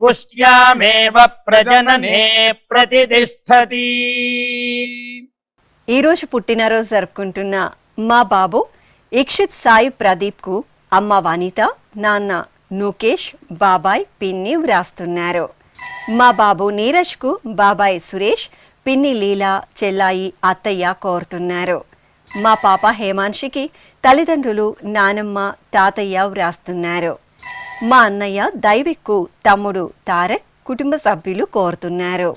పుష్ట్యామేవ ప్రజననే ప్రతిష్టతి. ఈరోజు పుట్టినరోజు జరుపుకుంటున్న మా బాబు ఇక్షిత్ సాయి ప్రదీప్కు అమ్మ వనిత, నాన్న నుకేష్, బాబాయ్ పిన్ని వ్రాస్తున్నారు. మా బాబు నీరజ్కు బాబాయ్ సురేష్, పిన్ని లీలా, చెల్లాయి అత్తయ్య కోరుతున్నారు. మా పాప హేమాంశికి తల్లిదండ్రులు నానమ్మ తాతయ్య వ్రాస్తున్నారు. మా అన్నయ్య దైవిక్కు తమ్ముడు తారక్ కుటుంబ సభ్యులు కోరుతున్నారు.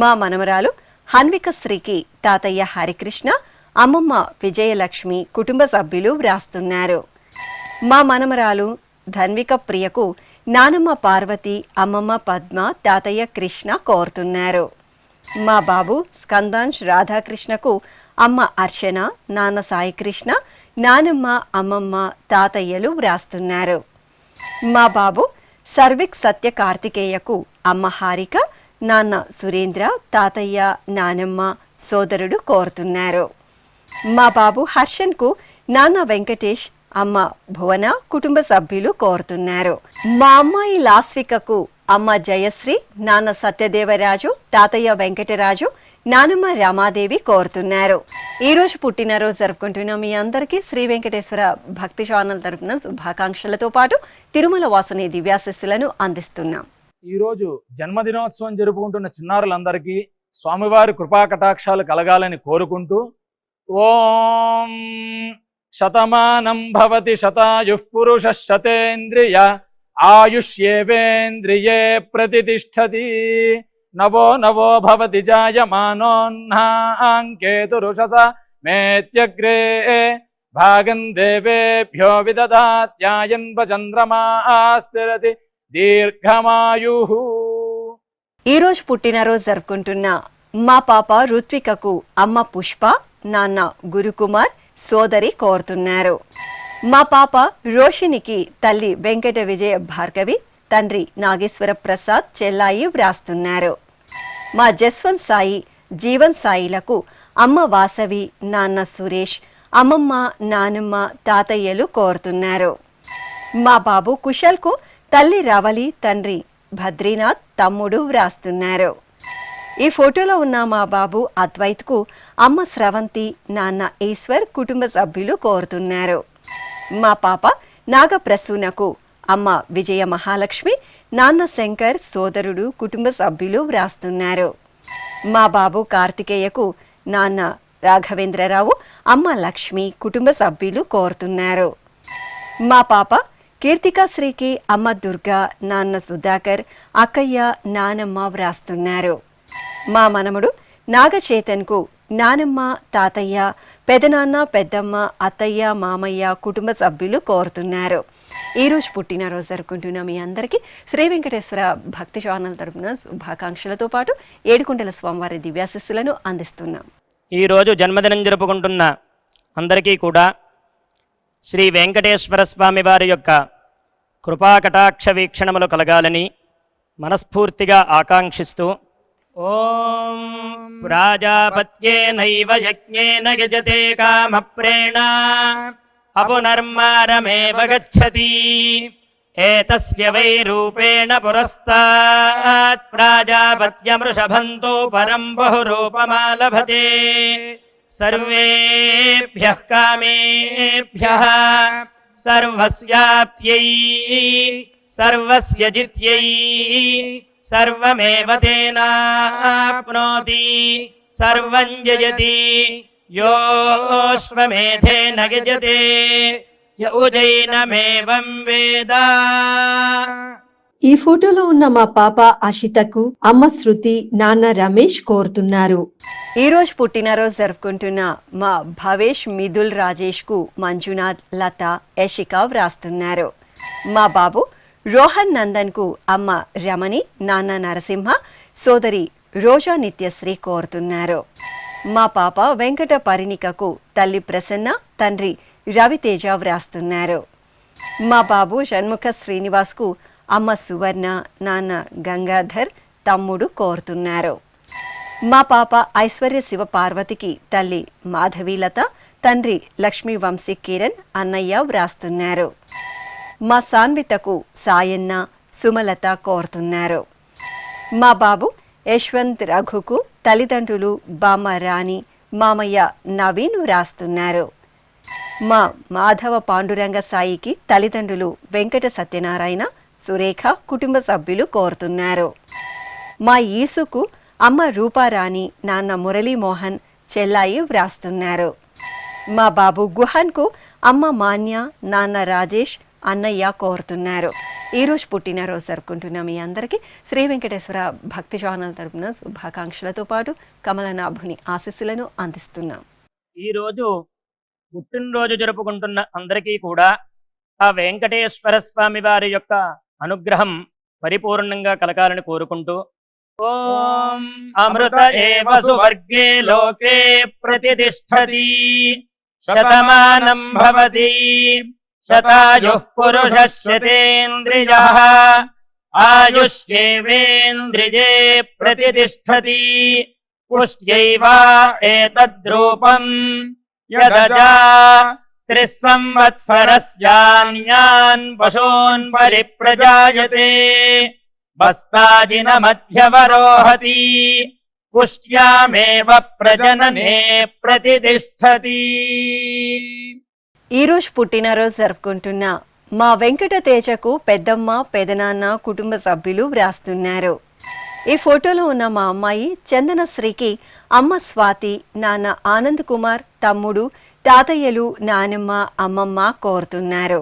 మా మనమరాలు హన్విక శ్రీకి తాతయ్య హరికృష్ణ, అమ్మమ్మ విజయలక్ష్మి కుటుంబ సభ్యులు వ్రాస్తున్నారు. మా మనమరాలు ధన్విక ప్రియకు నానమ్మ పార్వతి, అమ్మమ్మ పద్మ, తాతయ్య కృష్ణ కోరుతున్నారు. మా బాబు స్కందాంశ్ రాధాకృష్ణకు అమ్మ అర్చన, నాన్న సాయికృష్ణ, నానమ్మ, అమ్మమ్మ, తాతయ్యలు వ్రాస్తున్నారు. మా బాబు సర్విక్ సత్య కార్తికేయకు అమ్మ హారిక, నాన్న సురేంద్ర, తాతయ్య, నానమ్మ, సోదరుడు కోరుతున్నారు. మా బాబు హర్షన్కు నాన్న వెంకటేష్, అమ్మ భువన కుటుంబ సభ్యులు కోరుతున్నారు. మా అమ్మాయి లాస్వికకు అమ్మ జయశ్రీ, నాన్న సత్యదేవరాజు, తాతయ్య వెంకటరాజు, నానమ్మ రామాదేవి కోరుతున్నారు. ఈ రోజు పుట్టినరోజు జరుపుకుంటున్న మీ అందరికీ శ్రీ వెంకటేశ్వర భక్తి ఛానల్ తరపున శుభాకాంక్షలతో పాటు తిరుమల వాసుని దివ్యాశిస్సులను అందిస్తున్నాం. ఈ రోజు జన్మదినోత్సవం జరుపుకుంటున్న చిన్నారులందరికీ స్వామివారి కృపా కటాక్షాలు కలగాలని కోరుకుంటూ ఓం శతమానం భవతి శతాయుః పురుషః శతేంద్రియ ఆయుష్యేవేంద్రియే ప్రతిష్టతి నవో నవో భవతి జాయమానోన్హాంకేతురుషస మేత్యగ్రే భాగం దేవేభ్యో విదదాత్యాయన్వ చంద్రమాస్థిరతి దీర్ఘమాయుః. ఈ రోజు పుట్టినరోజు జరుపుకుంటున్న మా పాప రుత్వికకు అమ్మ పుష్ప, నాన్న గురుకుమార్, సోదరి కోరుతున్నారు. మా పాప రోషినికి తల్లి వెంకట విజయ భార్గవి, తండ్రి నాగేశ్వర ప్రసాద్, చెల్లాయి వ్రాస్తున్నారు. మా జస్వంత్ సాయి, జీవన్ సాయిలకు అమ్మ వాసవి, నాన్న సురేష్, అమ్మమ్మ, నానమ్మ, తాతయ్యలు కోరుతున్నారు. మా బాబు కుశల్కు తల్లి రవలి, తండ్రి భద్రీనాథ్, తమ్ముడు వ్రాస్తున్నారు. ఈ ఫోటోలో ఉన్న మా బాబు అద్వైత్కు అమ్మ స్రవంతి, నాన్న ఈశ్వర్ కుటుంబ సభ్యులు కోరుతున్నారు. మా పాప నాగప్రసూనకు అమ్మ విజయ మహాలక్ష్మి, నాన్న శంకర్, సోదరుడు కుటుంబ సభ్యులు వ్రాస్తున్నారు. మా బాబు కార్తికేయకు నాన్న రాఘవేంద్రరావు, అమ్మ లక్ష్మి కుటుంబ సభ్యులు కోరుతున్నారు. మా పాప కీర్తికాశ్రీకి అమ్మ దుర్గా, నాన్న సుధాకర్, అక్కయ్య, నానమ్మ వ్రాస్తున్నారు. మా మనముడు నాగచేతన్కు నానమ్మ, తాతయ్య, పెదనాన్న, పెద్దమ్మ, అత్తయ్య, మామయ్య కుటుంబ సభ్యులు కోరుతున్నారు. ఈ రోజు పుట్టినరోజు జరుపుకుంటున్న మీ అందరికీ శ్రీ వెంకటేశ్వర భక్తి ఛానల్ తరపున శుభాకాంక్షలతో పాటు ఏడుకొండల స్వామివారి దివ్యాశిస్సులను అందిస్తున్నాం. ఈరోజు జన్మదినం జరుపుకుంటున్న అందరికీ కూడా శ్రీ వెంకటేశ్వర స్వామి వారి యొక్క కృపాకటాక్ష వీక్షణములు కలగాలని మనస్ఫూర్తిగా ఆకాంక్షిస్తూ ఓం ప్రాజాపత్యేనైవ యజ్ఞేన యజతే కామప్రేణ అపునర్మారమేవ గచ్చతి ఏతస్య వై రూపేణ పురస్తాత్ ప్రాజాపత్యమృషభంతో పరం బహురూపమాలభతే సర్వేభ్యః కామేభ్యః సర్వస్యాప్త్యై సర్వస్య జిత్యై సర్వమేవ తేనాప్నోతి సర్వం జయతి యోశ్వమేధేన యజతే య ఉజైనమేవం వేద. ఈ ఫోటోలో ఉన్న మా పాప అషితకు అమ్మ శృతి, నాన్న రమేష్ కోరుతున్నారు. ఈ రోజు పుట్టినరోజు జరుపుకుంటున్న మా భవేష్, మిథుల్, రాజేష్ కు మంజునాథ్, లత, యశిక వ్రాస్తున్నారు. మా బాబు రోహన్ నందన్ కు అమ్మ రమణి, నాన్న నరసింహ, సోదరి రోజా నిత్యశ్రీ కోరుతున్నారు. మా పాప వెంకట పరిణికకు తల్లి ప్రసన్న, తండ్రి రవితేజ వ్రాస్తున్నారు. మా బాబు షణ్ముఖ శ్రీనివాస్ కు అమ్మ సువర్ణ, నాన్న గంగాధర్, తమ్ముడు కోరుతున్నారు. మా పాప ఐశ్వర్య శివ పార్వతికి తల్లి మాధవీలత, తండ్రి లక్ష్మీ వంశీ కిరణ్, అన్నయ్య వ్రాస్తున్నారు. మా సాన్వితకు సాయన్న, సుమలత కోరుతున్నారు. మా బాబు యశ్వంత్ రఘుకు తల్లిదండ్రులు బామ్మ రాణి, మామయ్య నవీన్ వ్రాస్తున్నారు. మా మాధవ పాండురంగ సాయికి తల్లిదండ్రులు వెంకట సత్యనారాయణ, సురేఖ కుటుంబ సభ్యులు కోరుతున్నారు. మా ఈసుకు అమ్మ రూపారాణి, నాన్న మురళీమోహన్, చెల్లాయి వ్రాస్తున్నారు. మా బాబు గుహన్కు అమ్మ మాన్య, నాన్న రాజేష్, అన్నయ్య కోరుతున్నారు. ఈరోజు పుట్టినరోజు జరుపుకుంటున్న మీ అందరికీ శ్రీ వెంకటేశ్వర భక్తి ఛానల్ తరపున శుభాకాంక్షలతో పాటు కమలనాభుని ఆశీస్సులను అందిస్తున్నాం. ఈరోజు పుట్టినరోజు జరుపుకుంటున్న అందరికీ కూడా ఆ వెంకటేశ్వర స్వామి వారి యొక్క అనుగ్రహం పరిపూర్ణంగా కలగాలని కోరుకుంటూ ఓం అమృత ఏవ సువర్గే లోకే ప్రతిష్ఠతి శతమానం భవతి శతాయుః పురుషः శతేంద్రియః ఆయుష్యేవేంద్రియే ప్రతిష్ఠతి పుష్ట్యైవ ఏతద్రూపం యదజా 3 సంవత్సరస్యాన్యాన్ పశూన్ పరిప్రజాయతే బస్తాజిన మధ్యవరోహతి పుష్ట్యామేవ ప్రజననే ప్రతిష్ఠతి. ఈరోజు పుట్టినరోజు జరుపుకుంటున్న మా వెంకట తేజకు పెద్దమ్మ, పెదనాన్న కుటుంబ సభ్యులు వ్రాస్తున్నారు. ఈ ఫోటోలో ఉన్న మా అమ్మాయి చందనశ్రీకి అమ్మ స్వాతి, నాన్న ఆనంద్ కుమార్, తమ్ముడు, తాతయ్యలు, నానమ్మ, అమ్మమ్మ కోరుతున్నారు.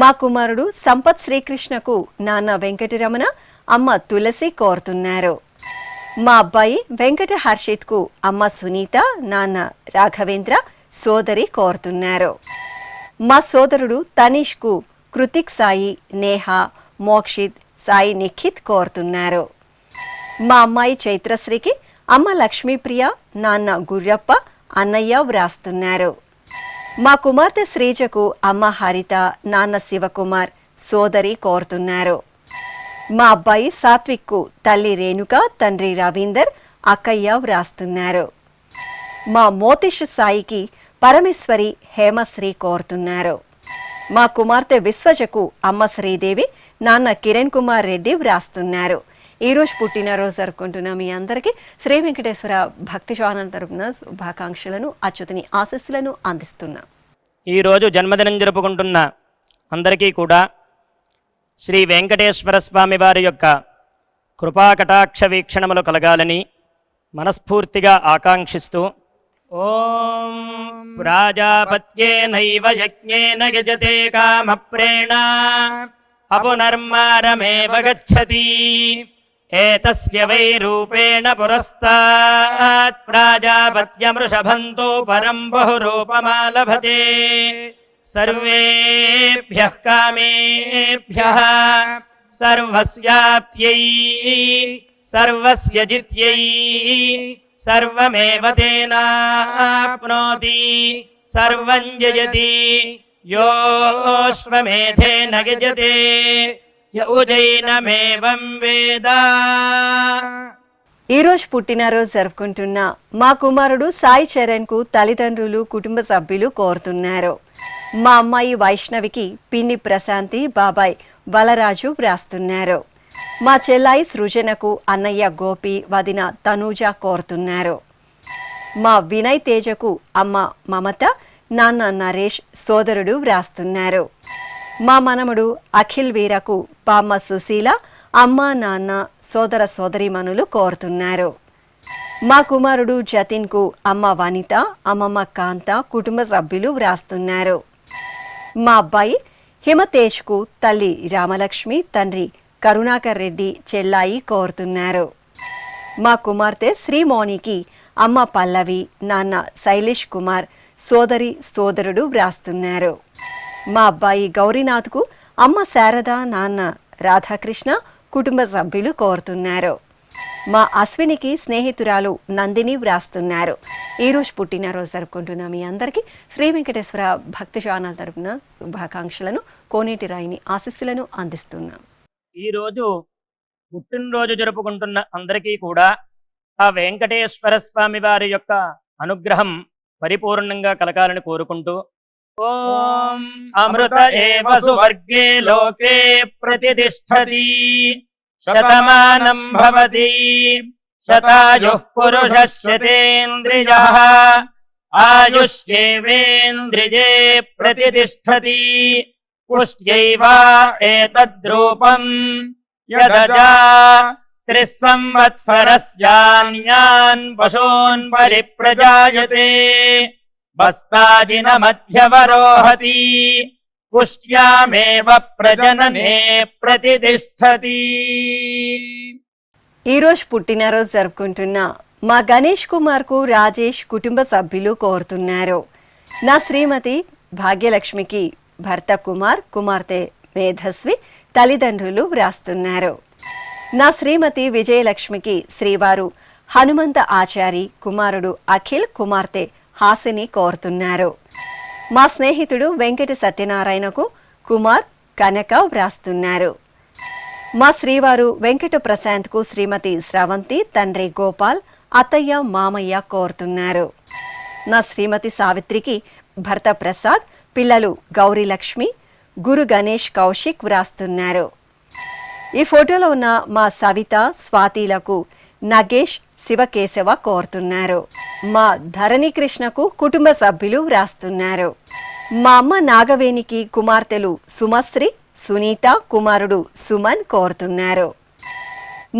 మా కుమారుడు సంపత్ శ్రీకృష్ణకు నాన్న వెంకటరమణ, అమ్మ తులసి కోరుతున్నారు. మా అబ్బాయి వెంకట హర్షిత్కు అమ్మ సునీత, నాన్న రాఘవేంద్ర, సోదరి కోరుతున్నారు. మా సోదరుడు తనీష్కు కృతిక్ సాయి, నేహ, మోక్షిత్, సాయి నిఖిత్ కోరుతున్నారు. మా అమ్మాయి చైత్రశ్రీకి అమ్మ లక్ష్మీప్రియ, నాన్న గుర్రప్ప, అన్నయ్య వ్రాస్తున్నారు. మా కుమార్తె శ్రీజకు అమ్మ హరిత, నాన్న శివకుమార్, సోదరి కోరుతున్నారు. మా అబ్బాయి సాత్విక్కు తల్లి రేణుక, తండ్రి రవీందర్, అక్కయ్య వ్రాస్తున్నారు. మా మోతిష్ సాయికి పరమేశ్వరి, హేమశ్రీ కోరుతున్నారు. మా కుమార్తె విశ్వజకు అమ్మ శ్రీదేవి, నాన్న కిరణ్ కుమార్ రెడ్డి వ్రాస్తున్నారు. ఈరోజు పుట్టినరోజు జరుపుకుంటున్న మీ అందరికీ శ్రీ వెంకటేశ్వర భక్తి ఛానల్ తరపున శుభాకాంక్షలను, అచ్యుతుని ఆశీస్సులను అందిస్తున్నాం. ఈరోజు జన్మదినం జరుపుకుంటున్న అందరికీ కూడా శ్రీ వెంకటేశ్వర స్వామి వారి యొక్క కృపాకటాక్ష వీక్షణములు కలగాలని మనస్ఫూర్తిగా ఆకాంక్షిస్తూ ఓం ప్రాజాపత్యేనైవ యజ్ఞేన యజతే కామప్రేణ అపునర్మారమేవ గచ్చతి ఏతస్య వై రూపేణ పురస్తాత్ ప్రాజాపత్యమృషభంతో పరం బహురూపమాలభతే సర్వేభ్యః కామేభ్యః సర్వస్యాప్త్యై సర్వస్య జిత్యై సర్వమేవ తేనాప్నోతి సర్వం జయతి యోశ్వమేధేన యజతే యౌజైనమేవం వేద. ఈరోజు పుట్టినరోజు జరుపుకుంటున్న మా కుమారుడు సాయి చరణ్కు తల్లిదండ్రులు, కుటుంబ సభ్యులు కోరుతున్నారు. మా అమ్మాయి వైష్ణవికి పిన్ని ప్రశాంతి, బాబాయ్ బలరాజు వ్రాస్తున్నారు. మా చెల్లాయి సృజనకు అన్నయ్య గోపి, వదిన తనూజ కోరుతున్నారు. మా వినయ్ తేజకు అమ్మ మమత, నాన్న నరేష్, సోదరుడు వ్రాస్తున్నారు. మా మనముడు అఖిల్ వీరకు బామ్మ సుశీల, అమ్మ నాన్న, సోదర సోదరీమణులు కోరుతున్నారు. మా కుమారుడు జతిన్కు అమ్మ వనిత, అమ్మమ్మ కాంత, కుటుంబ సభ్యులు వ్రాస్తున్నారు. మా అబ్బాయి హిమతేజ్కు తల్లి రామలక్ష్మి, తండ్రి కరుణాకర్ రెడ్డి, చెల్లాయి కోరుతున్నారు. మా కుమార్తె శ్రీమోనికి అమ్మ పల్లవి, నాన్న శైలేష్ కుమార్, సోదరి సోదరుడు వ్రాస్తున్నారు. మా అబ్బాయి గౌరీనాథ్కు అమ్మ శారద, నాన్న రాధాకృష్ణ, కుటుంబ సభ్యులు కోరుతున్నారు. మా అశ్వినికి స్నేహితురాలు నందిని వ్రాస్తున్నారు. ఈరోజు పుట్టినరోజు జరుపుకుంటున్న మీ అందరికీ శ్రీ వెంకటేశ్వర భక్తి ఛానల్ తరపున శుభాకాంక్షలను, కోనేటి రాయిని ఆశీస్సులను అందిస్తున్నాం. ఈరోజు పుట్టినరోజు జరుపుకుంటున్న అందరికీ కూడా ఆ వెంకటేశ్వర స్వామి వారి యొక్క అనుగ్రహం పరిపూర్ణంగా కలగాలని కోరుకుంటూ ఓం అమృత ఏవ సువర్గే లోకే ప్రతిష్టతి శతమానం భవతి శతాయుః పురుషः శతేంద్రియః ఆయుష్యేవేంద్రియే ప్రతిష్టతి పుష్ట్యైవ ఏతద్రూపం యదజా 3 సంవత్సరస్యాన్యాన్ పశూన్ పరిప్రజాయతే బస్తాజిన మధ్యవరోహతి పుష్ట్యామేవ ప్రజననే ప్రతిష్టతి. ఈరోజు పుట్టినరోజు జరుపుకుంటున్న మా గణేష్ కుమార్ కు రాజేష్ కుటుంబ సభ్యులు కోరుతున్నారు. నా శ్రీమతి భాగ్యలక్ష్మికి భర్త కుమార్, కుమార్తె మేధస్వి తల్లిదండ్రులు వ్రాస్తున్నారు. నా శ్రీమతి విజయలక్ష్మికి శ్రీవారు హనుమంత ఆచారి, కుమారుడు అఖిల్, కుమార్తె హాసిని కోరుతున్నారు. మా స్నేహితుడు వెంకట సత్యనారాయణకు కుమార్, కనక వ్రాస్తున్నారు. మా శ్రీవారు వెంకట ప్రశాంత్కు శ్రీమతి స్రవంతి, తండ్రి గోపాల్, అత్తయ్య, మామయ్య కోరుతున్నారు. నా శ్రీమతి సావిత్రికి భర్త ప్రసాద్, పిల్లలు గౌరీలక్ష్మి, గురు గణేష్, కౌశిక్ వ్రాస్తున్నారు. ఈ ఫోటోలో ఉన్న మా సవిత, స్వాతిలకు నగేష్, శివకేశవ కోరుతున్నారు. మా ధరణి కృష్ణకు కుటుంబ సభ్యులు వ్రాస్తున్నారు. మా అమ్మ నాగవేణికి కుమార్తెలు సుమశ్రీ, సునీత, కుమారుడు సుమన్ కోరుతున్నారు.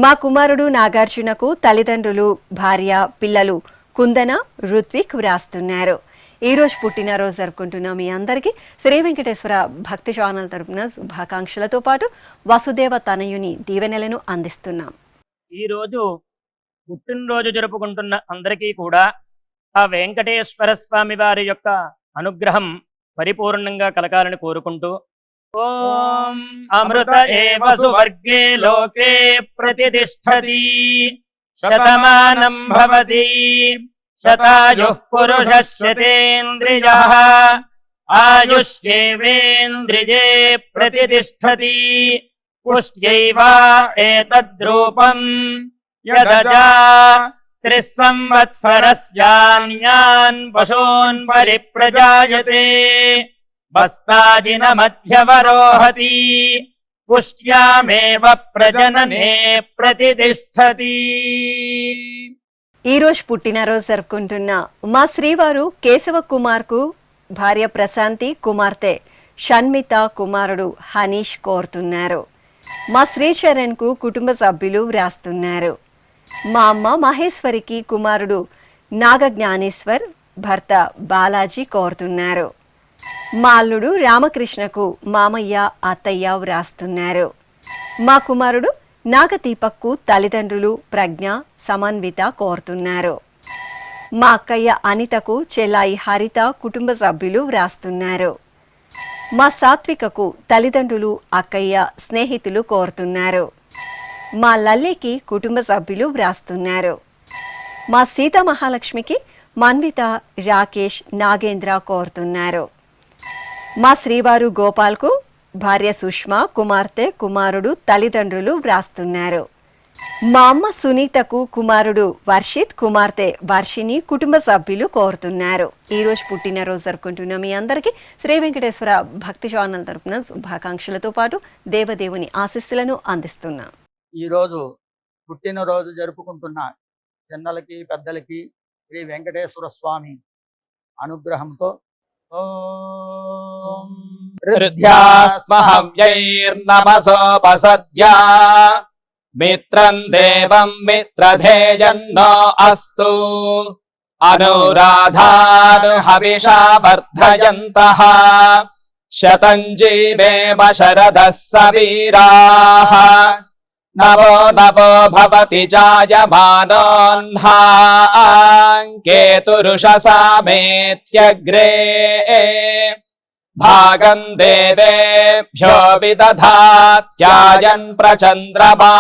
మా కుమారుడు నాగార్జునకు తల్లిదండ్రులు, భార్య, పిల్లలు కుందన, రుత్విక్ వ్రాస్తున్నారు. ఈరోజు పుట్టినరోజు జరుపుకుంటున్న మీ అందరికీ శ్రీ వెంకటేశ్వర భక్తి ఛానల్ తరపున శుభాకాంక్షలతో పాటు వసుదేవ తనయుని దీవెనలను అందిస్తున్నాం. ఈరోజు పుట్టినరోజు జరుపుకుంటున్న అందరికీ కూడా ఆ వెంకటేశ్వర స్వామి వారి యొక్క అనుగ్రహం పరిపూర్ణంగా కలగాలని కోరుకుంటూ ఓం అమృత ఏవ సువర్గే లోకే ప్రతిష్టతి శతమానం భవతి శతాయుః పురుషः శతేంద్రియః ఆయుష్యేవేంద్రియే ప్రతిష్టతి పుష్ట్యైవ ఏతద్రూపం యదజా 3 సంవత్సరస్యాన్యాన్ పశూన్ పరిప్రజాయతే బస్తాజిన మధ్యవరోహతి పుష్ట్యామేవ ప్రజననే ప్రతిష్టతి. ఈరోజు పుట్టినరోజు జరుపుకుంటున్న మా శ్రీవారు కేశవ కుమార్కు భార్య ప్రశాంతి, కుమార్తె షణ్మిత, కుమారుడు హనీష్ కోరుతున్నారు. మా శ్రీచరణ్కు కుటుంబ సభ్యులు వ్రాస్తున్నారు. మా అమ్మ మహేశ్వరికి కుమారుడు నాగజ్ఞానేశ్వర్, భర్త బాలాజీ కోరుతున్నారు. మా అల్లుడు రామకృష్ణకు మామయ్య, అత్తయ్య వ్రాస్తున్నారు. మా కుమారుడు నాగదీపక్కు తల్లిదండ్రులు ప్రజ్ఞ, సమన్విత కోరుతున్నారు. మా అక్కయ్య అనితకు చెల్లాయి హరిత కుటుంబ సభ్యులు వ్రాస్తున్నారు. మా సాత్వికకు తల్లిదండ్రులు, అక్కయ్య, స్నేహితులు కోరుతున్నారు. మా లల్లికి కుటుంబ సభ్యులు వ్రాస్తున్నారు. మా సీతామహాలక్ష్మికి మన్విత, రాకేష్, నాగేంద్ర కోరుతున్నారు. మా శ్రీవారు గోపాల్కు భార్య సుష్మా, కుమార్తె, కుమారుడు, తల్లిదండ్రులు వ్రాస్తున్నారు. మా అమ్మ సునీతకు కుమారుడు వర్షిత్, కుమార్తె వర్షిని కుటుంబ సభ్యులు కోరుతున్నారు. ఈరోజు పుట్టినరోజు జరుపుకుంటున్న మీ అందరికీ శ్రీ వెంకటేశ్వర భక్తి ఛానల్ తరపున శుభాకాంక్షలతో పాటు దేవదేవుని ఆశీస్సులను అందిస్తున్నాం. ఈరోజు పుట్టినరోజు జరుపుకుంటున్న చిన్నలకి పెద్దలకి శ్రీ వెంకటేశ్వర స్వామి అనుగ్రహంతో ఓం హృద్యాస్మహవ్యైర్నమసోపసద్యా మిత్రం దేవం మిత్రధేయన్నో అస్తు అనురాధాను హవిషా వర్ధయంతః శతం జీవేమ శరదః సవీరాః నవో నవో భవతి జాయమానోన్హాం కేతురుషసామేత్యగ్రే భాగం దేవేభ్యో విదధాత్యాయన్ ప్రచంద్రమా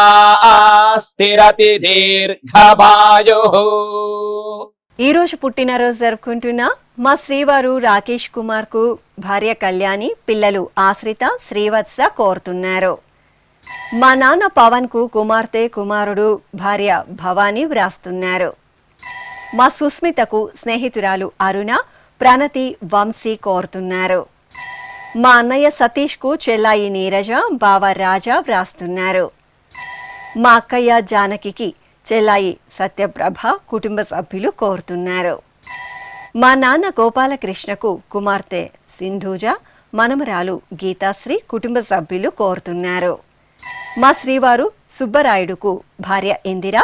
స్థిరతి దీర్ఘమాయుః. ఈరోజు పుట్టినరోజు జరుపుకుంటున్న మా శ్రీవారు రాకేష్ కుమార్కు భార్య కళ్యాణి, పిల్లలు ఆశ్రిత, శ్రీవత్స కోరుతున్నారు. మా నాన్న పవన్కు కుమార్తె, కుమారుడు, భార్య భవానీ వ్రాస్తున్నారు. మా సుస్మితకు స్నేహితురాలు అరుణ, ప్రణతి, వంశీ కోరుతున్నారు. మా అన్నయ్య సతీష్కు చెల్లాయి నీరజ, బావ రాజా వ్రాస్తున్నారు. మా అక్కయ్య జానకికి చెల్లాయి సత్యప్రభ కుటుంబ సభ్యులు కోరుతున్నారు. మా నాన్న గోపాలకృష్ణకు కుమార్తె సింధూజ, మనమరాలు గీతాశ్రీ కుటుంబ సభ్యులు కోరుతున్నారు. మా శ్రీవారు సుబ్బరాయుడుకు భార్య ఇందిర,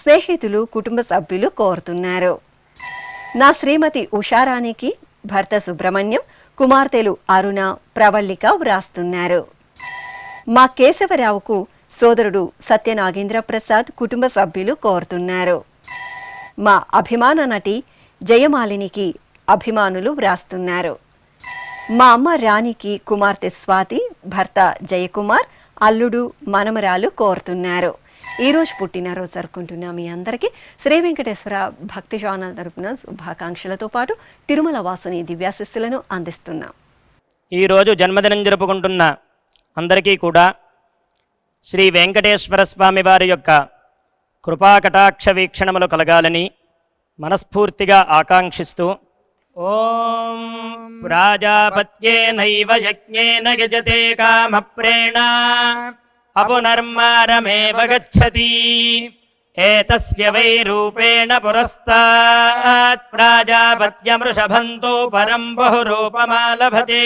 స్నేహితులు కుటుంబ సభ్యులు కోరుతున్నారు. నా శ్రీమతి ఉషారాణికి భర్త సుబ్రహ్మణ్యం, కుమార్తెలు అరుణ, ప్రవల్లిక వ్రాస్తున్నారు. మా కేశవరావుకు సోదరుడు సత్యనాగేంద్ర ప్రసాద్ కుటుంబ సభ్యులు కోరుతున్నారు. మా అభిమాన నటి జయమాలినికి అభిమానులు వ్రాస్తున్నారు. మా అమ్మ రాణికి కుమార్తె స్వాతి, భర్త జయకుమార్, అల్లుడు, మనమరాలు కోరుతున్నారు. ఈరోజు పుట్టినరోజు జరుపుకుంటున్న మీ అందరికీ శ్రీ వెంకటేశ్వర భక్తి ఛానల్ తరపున శుభాకాంక్షలతో పాటు తిరుమల వాసుని దివ్యాశిస్సులను అందిస్తున్నాం. ఈరోజు జన్మదినం జరుపుకుంటున్న అందరికీ కూడా శ్రీ వెంకటేశ్వర స్వామి వారి యొక్క కృపాకటాక్ష వీక్షణములు కలగాలని మనస్ఫూర్తిగా ఆకాంక్షిస్తూ ఓం ప్రాజాపత్యేనైవ యజ్ఞేన యజతే కామప్రేణ అపునర్మారమేవ గచ్చతి ఏతస్య వై రూపేణ పురస్తాత్ ప్రాజాపత్యమృషభంతో పరం బహురూపమాలభతే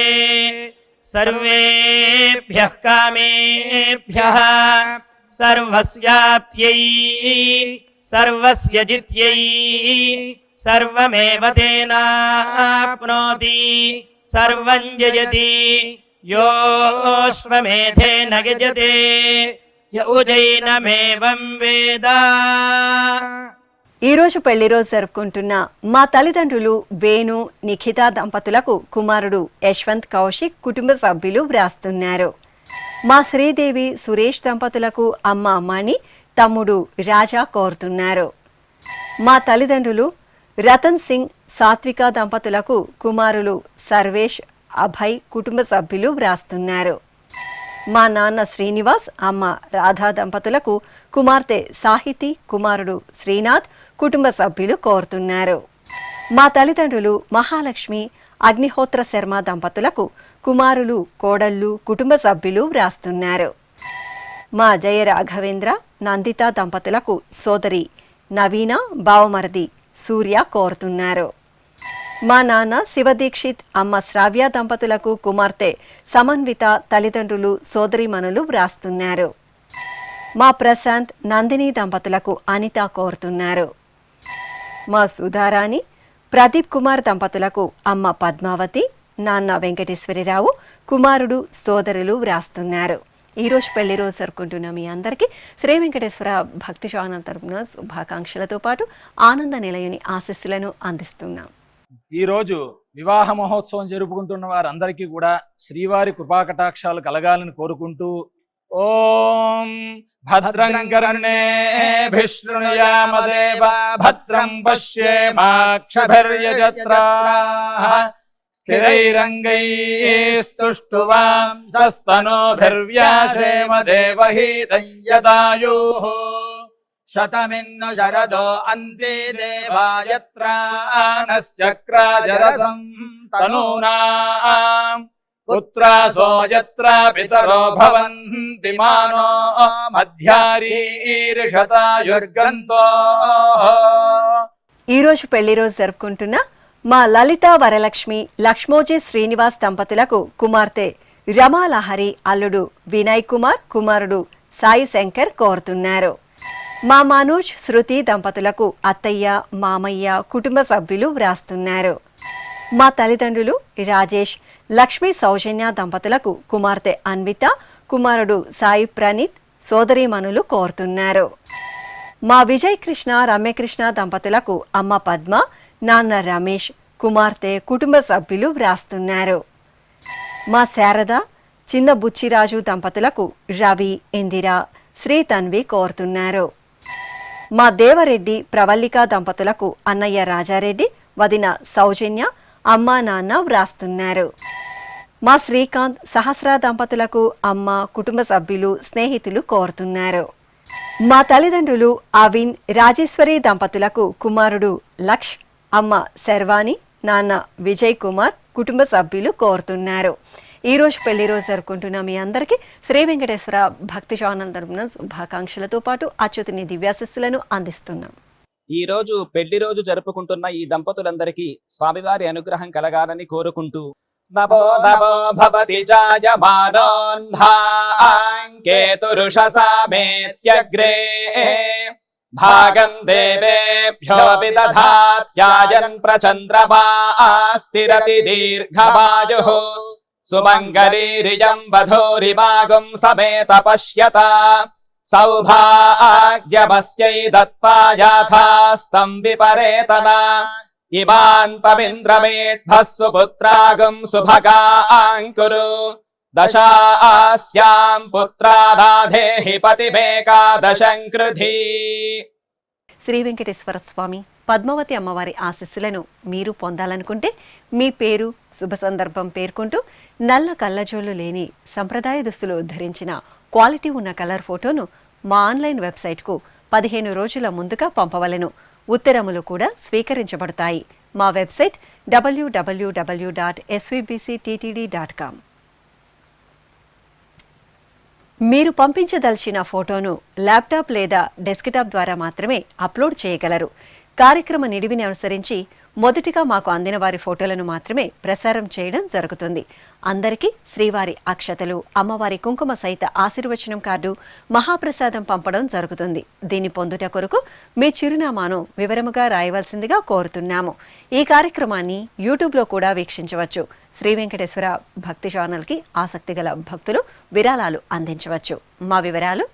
సర్వేభ్యః కామేభ్యః సర్వస్యాప్త్యై సర్వస్య జిత్యై సర్వమేవ తేనాప్నోతి సర్వం జయతి యోశ్వమేధేన యజతే యౌజైనమేవం వేద. ఈరోజు పెళ్లి రోజు జరుపుకుంటున్న మా తల్లిదండ్రులు వేణు, నిఖిత దంపతులకు కుమారుడు యశ్వంత్ కౌశిక్ కుటుంబ సభ్యులు వ్రాస్తున్నారు. మా శ్రీదేవి, సురేష్ దంపతులకు అమ్మ అమ్మాని, తమ్ముడు రాజా కోరుతున్నారు. మా తల్లిదండ్రులు రతన్ సింగ్, సాత్విక దంపతులకు కుమారులు సర్వేష్, అభయ్ కుటుంబ సభ్యులు వ్రాస్తున్నారు. మా నాన్న శ్రీనివాస్, అమ్మ రాధా దంపతులకు కుమార్తె సాహితి, కుమారుడు శ్రీనాథ్ కుటుంబ సభ్యులు కోరుతున్నారు. మా తల్లిదండ్రులు మహాలక్ష్మి, అగ్నిహోత్ర శర్మ దంపతులకు కుమారులు, కోడళ్ళు కుటుంబ సభ్యులు వ్రాస్తున్నారు. మా జయ రాఘవేంద్ర, నందిత దంపతులకు సోదరి నవీన, బావమరిది సూర్య కోరుతున్నారు. మా నాన్న శివదీక్షిత్, అమ్మ శ్రావ్య దంపతులకు కుమార్తె సమన్విత, తల్లిదండ్రులు సోదరీమణులు వ్రాస్తున్నారు. మా ప్రశాంత్, నందిని దంపతులకు అనిత కోరుతున్నారు. మా సుధారాణి, ప్రదీప్ కుమార్ దంపతులకు అమ్మ పద్మావతి, నాన్న వెంకటేశ్వరరావు, కుమారుడు సోదరులు వ్రాస్తున్నారు. ఈరోజు పెళ్లి రోజు జరుపుకుంటున్న మీ అందరికీ శ్రీ వెంకటేశ్వర భక్తి ఛానల్ తరపున శుభాకాంక్షలతో పాటు ఆనంద నిలయుని ఆశీస్సులను అందిస్తున్నాం. ఈరోజు వివాహ మహోత్సవం జరుపుకుంటున్న వారందరికీ కూడా శ్రీవారి కృపాకటాక్షాలు కలగాలని కోరుకుంటూ ఓం భద్రం కర్ణేభిః శృణుయామదేవా భద్రం పశ్యేమాక్షభిర్యజత్రాః స్థిరైరంగైస్తుష్టువాంసస్తనోభిర్వ్యాసేమ దేవహీతం యదాయుః శతమిన్ను శరదో అంతే దేవాయత్రానశ్చక్రాజరసం తనూనాం పుత్రాసో యత్ర పితరో భవంతి మానో మధ్యారీర్షతాయుర్గంతో. ఈరోజు పెళ్లి రోజు జరుపుకుంటున్న మా లలిత వరలక్ష్మి, లక్ష్మోజీ శ్రీనివాస్ దంపతులకు కుమార్తె రమాలహరి, అల్లుడు వినయ్ కుమార్, కుమారుడు సాయి శంకర్ కోరుతున్నారు. మా మనోజ్, శృతి దంపతులకు అత్తయ్య, మామయ్య కుటుంబ సభ్యులు వ్రాస్తున్నారు. మా తల్లిదండ్రులు రాజేష్, లక్ష్మీ సౌజన్య దంపతులకు కుమార్తె అన్విత, కుమారుడు సాయి ప్రణీత్, సోదరీమణులు కోరుతున్నారు. మా విజయ్ కృష్ణ, రమ్యకృష్ణ దంపతులకు అమ్మ పద్మ, నాన్న రమేష్, కుమార్తె కుటుంబ సభ్యులు వ్రాస్తున్నారు. మా శారద, చిన్న బుచ్చిరాజు దంపతులకు రవి, ఇందిర, శ్రీ తన్వి కోరుతున్నారు. మా దేవరెడ్డి, ప్రవల్లిక దంపతులకు అన్నయ్య రాజారెడ్డి, వదిన సౌజన్య, అమ్మా నాన్న వ్రాస్తున్నారు. మా శ్రీకాంత్, సహస్ర దంపతులకు అమ్మ, కుటుంబ సభ్యులు, స్నేహితులు కోరుతున్నారు. మా తల్లిదండ్రులు అవిన్, రాజేశ్వరి దంపతులకు కుమారుడు లక్ష్, అమ్మ శర్వాణి, నాన్న విజయ్ కుమార్ కుటుంబ సభ్యులు కోరుతున్నారు. ఈ రోజు పెళ్లి రోజు జరుపుకుంటున్న మీ అందరికీ శ్రీ వెంకటేశ్వర భక్తి ఛానల్ తరపున శుభాకాంక్షలతో పాటు అచ్యుతుని దివ్యాశిస్సులను అందిస్తున్నాం. ఈ రోజు పెళ్లి రోజు జరుపుకుంటున్న ఈ దంపతులందరికీ స్వామివారి అనుగ్రహం కలగాలని కోరుకుంటూ నభో నభో భవతి జాయమానోన్ధాంకేతురుషసామేత్యగ్రే భాగం దేవేభ్యో విదధాత్యాయన్ ప్రచంద్రమాస్తిరతి దీర్ఘమాయుః సుమంగళీరియం వధూరిమాగం సమేత పశ్యత సౌభాగ్యమస్యై దత్పాయాథాస్తం విపరేతన ఇమాన్ పవింద్రమేఢ్భः సుపుత్రాగం సుభగాంకురు దశాస్యాం పుత్రాదాధేహి పతిమేకాదశం కృధి. శ్రీ వెంకటేశ్వర స్వామి పద్మావతి అమ్మవారి ఆశీస్సులను మీరు పొందాలనుకుంటే మీ పేరు శుభ సందర్భం పేర్కొంటూ నల్ల కళ్ళజోళ్లు లేని సంప్రదాయ దుస్తులు ధరించిన క్వాలిటీ ఉన్న కలర్ ఫోటోను మా ఆన్లైన్ వెబ్సైట్కు 15 రోజుల ముందుగా పంపవలెను. ఉత్తరములు కూడా స్వీకరించబడతాయి. మా వెబ్సైట్ www.svbcttd.com. మీరు పంపించదలిచిన ఫోటోను ల్యాప్టాప్ లేదా డెస్క్టాప్ ద్వారా మాత్రమే అప్లోడ్ చేయగలరు. కార్యక్రమ నిడివిని అనుసరించి మొదటిగా మాకు అందిన వారి ఫోటోలను మాత్రమే ప్రసారం చేయడం జరుగుతుంది. అందరికీ శ్రీవారి అక్షతలు, అమ్మవారి కుంకుమ సహిత ఆశీర్వచనం కార్డు, మహాప్రసాదం పంపడం జరుగుతుంది. దీన్ని పొందుట కొరకు మీ చిరునామాను వివరముగా రాయవలసిందిగా కోరుతున్నాము. ఈ కార్యక్రమాన్ని యూట్యూబ్లో కూడా వీక్షించవచ్చు. శ్రీ వెంకటేశ్వర భక్తి ఛానల్కి ఆసక్తి గల భక్తులు విరాళాలు అందించవచ్చు. మా వివరాలు